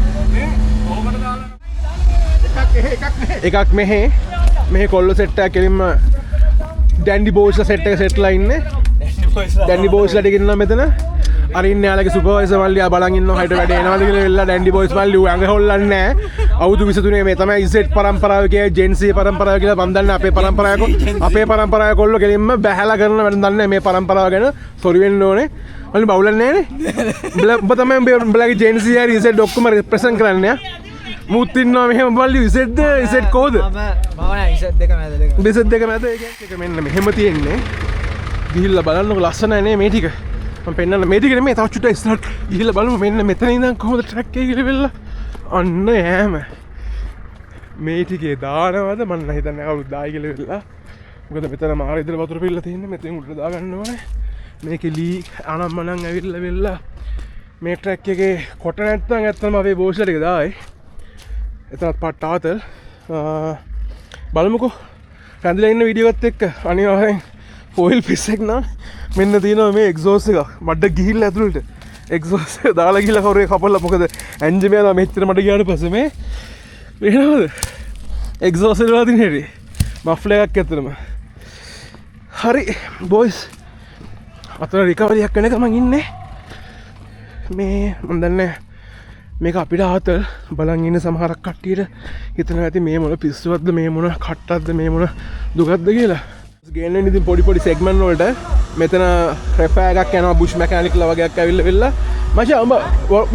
කොහොමද දාලා? එකක් මෙහෙ කොල්ල සෙට් එකක් කෙලින්ම ඩැන්ඩි බෝස්ලා සෙට් එක සෙට්ලා ඉන්නේ. ඩැන්ඩි බෝස්ලාට ගෙන්නනවා මෙතන. අර ඉන්නේ යාලගේ සුපර්වයිසර් මල්ලියා බලන් ඉන්නවා හිට වැඩ එනවාද කියලා වෙලා ඩැන්ඩි බෝස් මල්ලි ඌ ඇඟ හොල්ලන්නේ නැහැ. අවුරුදු 23 මේ තමයි ඉසෙට් පරම්පරාව කියේ ජෙන්සී පරම්පරාව කියලා මම දන්නේ අපේ පරම්පරාවේ කොල්ල කෙලින්ම බැහැලා කරන වැඩ දන්නේ මේ පරම්පරාව ගැන සොරි වෙන්න ඕනේ. මල්ලි බවුලන්නේ නැහනේ. ඔබ තමයි උඹලගේ ජෙන්සී හරි ඉසෙට් ඔක්කොම රිප්‍රසන්ට් කරන්නේ යා. මුත් ඉන්නවා මෙහෙම මල්ලි ඉසෙට්ද ඉසෙට් කෝද? මම නෑ ඉසෙට් දෙක මැද දෙක. ඉසෙට් දෙක මැද එක මෙන්න මෙහෙම තියෙන්නේ. ගිහිල්ලා බලන්නකො ලස්සනයි නේ මේ ටික. මම පෙන්නන්න මේ ටික නෙමෙයි තව චුට්ටක් ඉස්සරහට ගිහිල්ලා බලමු මෙන්න මෙතන ඉඳන් කොහොමද ට්‍රැක් එක කියලා වෙලා. අන්න යෑම. මේ ටිකේ දානවද මම හිතන්නේ අවුරුදු 10 කියලා වෙලා. මොකද මෙතන මාර ඉදල වතුර පිල්ල තියෙන්නේ මෙතෙන් උඩට දා ගන්න ඕනේ. මේකේ ලී අනම්මනම් ඇවිල්ලා වෙලා මේ ට්‍රැක් එකේ කොට නැත්තම් ඇත්තම අපේ බෝස්ලා ටික දායි. එතනත් පට්ට ආතල් බලමුකෝ රැඳිලා ඉන්න වීඩියෝ එකත් එක්ක අනිවාර්යෙන් ෆෝයිල් පිස් එක නම් මෙන්න තියෙනවා මේ එක්සෝස් එක මඩ ගිහිල්ලා ඇතුළට එක්සෝස් එක දාලා ගිහලා කවුරු කපලා මොකද එන්ජින් එක මෙච්චර මඩ ගියාට පස්සේ මේ වෙනවද එක්සෝස් එක වදින හැටි මෆ්ලර් එකක් ඇතුළම හරි බොයිස් අතන රිකවරි එකක් වෙනකම් මං ඉන්නේ මේ මන් දන්නේ මේක අපිට ආතල් බලන් ඉන්න සමහරක් කට්ටියට හිතනවා ඇති මේ මොන පිස්සුවක්ද මේ මොන කට්ටක්ද මේ මොන දුකක්ද කියලා. ගේන්න ඉතින් පොඩි සෙග්මන්ට් වලට මෙතන රෙපෑ එකක් යනවා බුෂ් මැකැනික්ලා වගේක් ඇවිල්ලා වෙලා මචං උඹ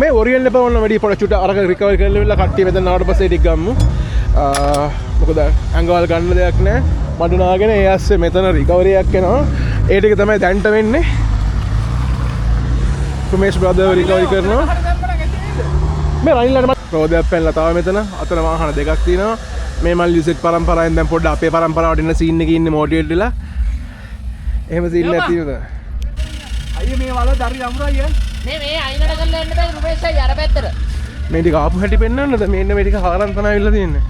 මේ ඔරියන් එපා වුණා වැඩි පොඩ චුට අරක රිකවර් කරලා වෙලා කට්ටිය මෙතන ආවට පස්සේ ටික ගම්මු. මොකද ඇඟවල් ගන්න දෙයක් නැහැ. මඩ නාගෙන ඒ ඇස්සේ මෙතන රිකවරි එකක් එනවා. ඒ ටික තමයි දැන්ට වෙන්නේ. රමේෂ් බ්‍රදර් රිකවරි කරනවා. මේ රනිල්ලට රෝදයක් පැනලා තව මෙතන අතන වාහන දෙකක් තියෙනවා. මේ මල් යුසෙට් පරම්පරාවෙන් දැන් පොඩ්ඩ අපේ පරම්පරාවට එන සීන් එකේ ඉන්නේ මොටිවේට් වෙලා. එහෙම සීන් එකක් තියෙනවා. අයියේ මේ වල දරි අමුරයි මේ අයිනට කරලා එන්න බෑ රුපේෂ් අය අර පැත්තට. මේ ටික ආපු හැටි පෙන්වන්නද? මෙන්න මේ ටික හාරන් තමයි අවිල්ලා තියෙන්නේ.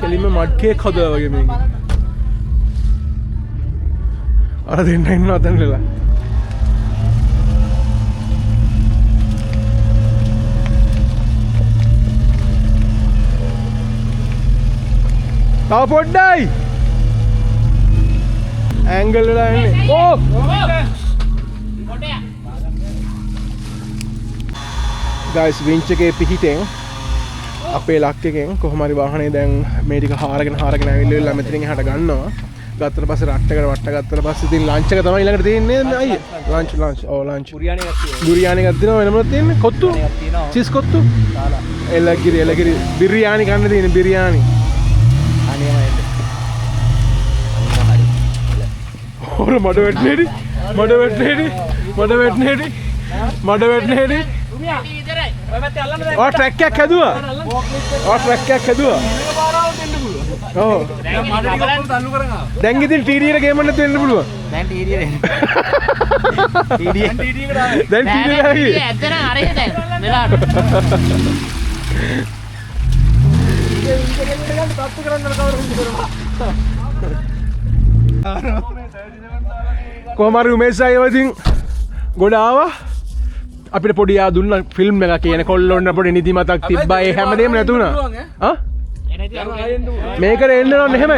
කෙලින්ම මඩ් කේක් හදලා වගේ මේක. අර දෙන්න ඉන්නවා අතනලා. තව පොඩ්ඩයි ඇංගල් වෙලා එන්නේ. ඕ ගයිස් වින්ච් එකේ පිහිටෙන් අපේ ලක් එකෙන් කොහොම හරි වාහනේ දැන් මේ ටික හාරගෙන ඇවිල්ලා මෙතනින් එහාට ගන්නවා. ගත්තට පස්සේ රට්ටකට වට ගත්තට පස්සේ ඉතින් ලන්ච් එක තමයි ඊළඟට තියෙන්නේ අයියේ. ලන්ච් ඔව් ලන්ච්. බුරියානි එකක් තියෙනවා වෙන මොනවද තියෙන්නේ? කොත්තු. චීස් කොත්තු. එලගිරි බිරියානි කන්න තියෙන්නේ බිරියානි. ඔර මඩ වැටෙන්නේ ට්‍රැක් එකක් හැදුවා. ඔව් දැන් ඉතින් TD එකට ගේම නැතුව එන්න පුළුවන්. දැන් TD එන්න. දැන් TD ඇත්තට හරියට දැන් වෙලාවට කොහමරි උමේෂ් අයියා ඉතින් ගොඩ ආවා අපිට පොඩි ආ දුන්න ෆිල්ම් එකක් කියන කොල්ලොන්න පොඩි නිදිමතක් තිබ්බා ඒ හැමදේම නැතුණා ආ මේකට එන්න ඕනේ එහෙම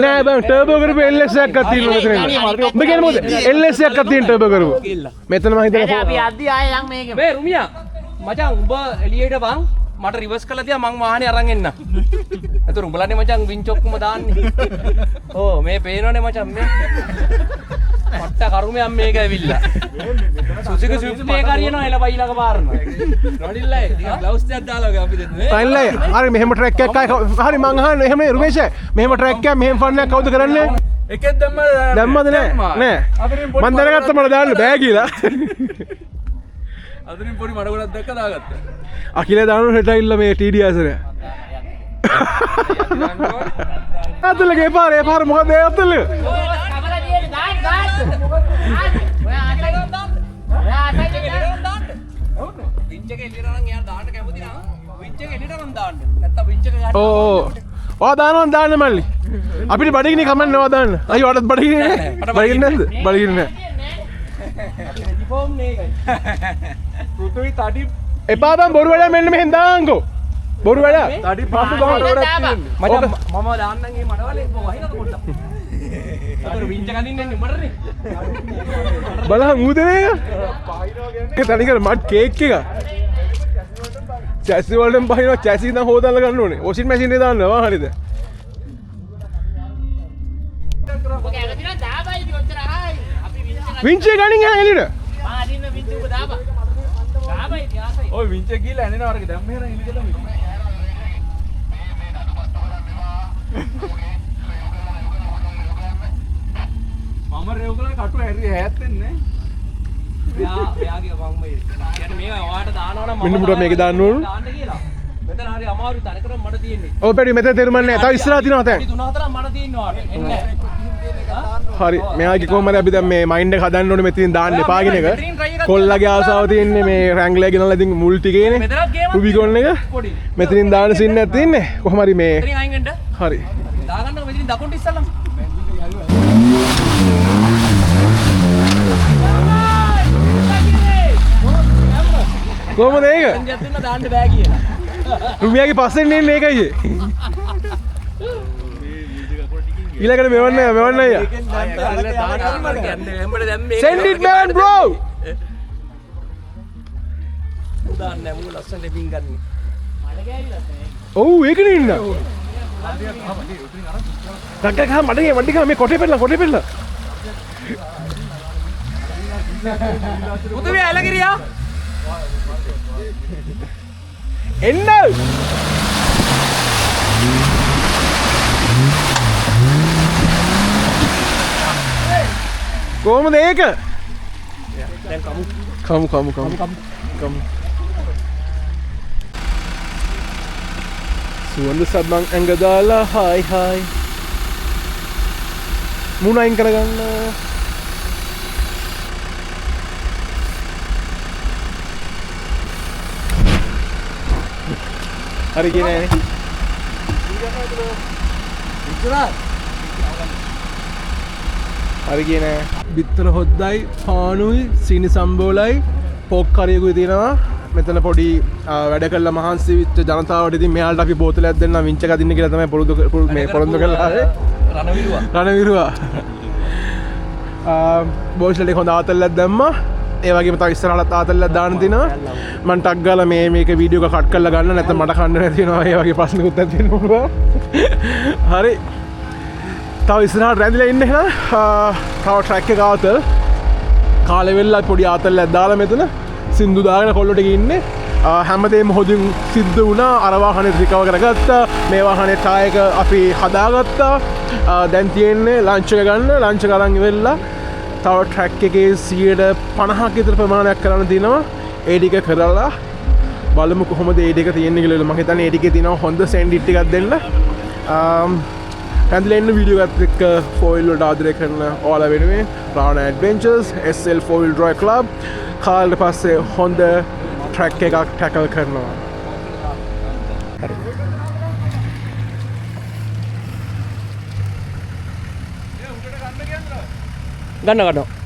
නෑ බං ටර්බෝ කරපු LS එකක් තියෙනවා මෙතන ඔබ කියන්නේ මොකද LS එකක් තියෙන ටර්බෝ කරපු මෙතන මම හිතලා අපි අද්දි ආයෙ යන් මේක මේ රුමියා මචං උඹ එළියට බං මට රිවර්ස් කරලා තියා මං වාහනේ අරන් එන්න. එතකොට උඹලානේ මචං වින්ච් ඔක්කොම දාන්නේ. ඕ මේ පේනවනේ මචං මේ. පට්ට කරුමයන් මේක ඇවිල්ලා. සුසික ස්විෆ්ට් එක හරියනවා එල බයිලක පාරන. නොඩිල්ලයි ටික ග්ලව්ස් දෙකක් දාලා වගේ අපි දෙන්නේ. ෆයිනලයි හරි මෙහෙම ට්‍රැක් එකක් හරි මං අහන්නේ එහෙම රුමේෂ් මෙහෙම ට්‍රැක් එකක් මෙහෙම ෆන් එකක් කවුද කරන්නේ? එකෙන් දැම්මද නෑ මං දැනගත්තා මට දාන්න බෑ කියලා. අතරින් පොඩි මඩ ගොඩක් දැක්ක දාගත්තා. අකිල දානු හෙටයිල්ල මේ TDSර අතලගේ පාරේ පාර මොකද ඒ අතල කමලා දියේ දාන්න දාන්න ඔයා ආසයි දාන්න වින්ච් එක එළියට අරන් එයා දාන්න කැමති නම් වින්ච් එක එළියට අරන් දාන්න. නැත්තම් වින්ච් එක ගන්න. ඕ ඔයා දානවා දාන්න මල්ලි අපිට බඩගිනි කමන්නේ ඔයා දාන්න අයි ඔයාටත් බඩගිනි නෑ බඩගිනි නැද්ද බඩගිනි නෑ ෆෝම් නේකයි. පෘථිවි තඩි එපා බං බොරු වැඩ මෙන්න මෙහෙන් දාන්නකෝ බොරු වැඩ තඩි පහසු ගහන්න ගොඩක් තියෙන්නේ. මචං මම දාන්නම් මේ මඩවලේ වහිනද පොඩ්ඩක්. අතර වින්ච් එක අදින්න එන්නේ උඹටනේ. බලහන් ඌදනේ එක තනිකර මඩ් කේක් එක චැසි වලටම බහිනවා චැසි නම් හොදලා ගන්න ඕනේ වොෂින් මැෂින් එකේ දාන්නවා හරියද ඔක ඇගදිනා දාබයි ඔච්චර ආයි අපි වින්ච් එක ගනින් හැ එළියට මා අදින්න වින්ච් උක දාබා දාබයි තියාසයි ඔය වින්ච් එක ගිහලා ඇනෙනවා අරගෙන දැන් මෙහෙර එළියට දාමු. මම රේව් කරලා කටු ඇරිය හැත්තෙන්නේ. මෙයාගේ වං මේ කියන්නේ මේක ඔයාට දානවා නම් මෙන්න මුඩ මේක දාන්න ඕන දාන්න කියලා. මෙතන හරි අමාරු තනකරම මට තියෙන්නේ. ඔව් පැඩි මෙතන තේරුම්න්නේ නැහැ තව ඉස්සරහ තියෙනවා තැන් 3-4ක් මට තියෙනවා එන්නේ. හරි මෙයාගේ කොහමද අපි දැන් මේ මයින්ඩ් එක හදන්න ඕනේ මෙතනින් දාන්න එපා කියන එක කොල්ලගේ ආසාව තියෙන්නේ මේ රැංග්ලර් ගෙනල්ලා ඉතින් මුල් ටිකේනේ මෙතනත් ගේමක් රුබිකෝන් එක පොඩි. මෙතනින් දාන්න සින්න එකක් තියෙන්නේ කොහොම හරි මේ මෙතනින් අයින් වෙන්න. හරි දාගන්නකො මෙතනින් දකුණට ඉස්සල්ලා. කොහොමද ඒක දෙයක් දෙන්න දාන්න බෑ කියලා. රුමියාගේ පස්සෙන් එන්නේ ඒකයි ඊළඟට මෙවන්න අයියා send it man bro දාන්න මූ ලස්සන දෙමින් ගන්න. ඔව් ඒකනේ ඉන්න ඩක්ක ගහ මඩේ මේ කොටේ පෙරලා පුතුවේ ඇලගිරියා එන්න කොහොමද ඒක දැන් කමු සුවඳ සබන් ඇඟ දාලා හායි මුණ අයින් කරගන්න හරි කියන්නේ හරි කියන්නේ බිත්තර හොද්දයි පානුයි සීනි සම්බෝලයි පොක් කරියකුයි තියෙනවා මෙතන පොඩි වැඩ කළා මහන්සි විච්ච ජනතාවට ඉතින් මෙයාලට අපි බෝතලයක් දෙන්න වින්ච් එකක් දින්න කියලා තමයි පොරොන්දු කරලා ආවේ රණවිරුවා බෝස්ලට හොඳ ආතල්ලක් දැම්මා ඒ වගේම තව ඉස්සරහට ආතල්ලක් දාන්න තියෙනවා මම ටක් ගාලා මේක වීඩියෝ එක කට් කරලා ගන්න නැත්නම් මට කන්න නැති වෙනවා ඒ වගේ ප්‍රශ්නකුත් නැති වෙනවා හරි තව ඉස්සරහට රැඳිලා ඉන්න එහෙනම් තව ට්‍රැක් එක ආතල් කාලෙ වෙලා පොඩි ආතල්ලක් දාලා මෙතන සින්දු දාගෙන කොල්ලොට ඉන්නේ හැමදේම හොඳින් සිද්ධ වුණා අර වාහනේ රිකවර් කරගත්තා මේ වාහනේ ටයර් එක අපි හදාගත්තා දැන් තියෙන්නේ ලන්ච් එක ගන්න ලන්ච් එක අරන් ඉවෙලා තව ට්‍රැක් එකේ 50ක් විතර ප්‍රමාණයක් කරන්න තියෙනවා ඒ ටික කරලා බලමු කොහොමද ඒ ටික තියෙන්නේ කියලා මම හිතන්නේ ඒ ටිකේ තියෙනවා හොඳ සෙන්ඩිට් ටිකක් දෙන්න හැන්දලා ඉන්න වීඩියෝ එකත් එක්ක ෆෝයිල් වලට ආදරය කරන ඔයාලා වෙනුවෙන් රාවණ ඇඩ්වෙන්චර්ස් SL ෆෝයිල් ඩ්‍රයිව් ක්ලබ් කාලෙට පස්සේ හොඳ ට්‍රැක් එකක් ටැකල් කරනවා ගන්න ගන්නවා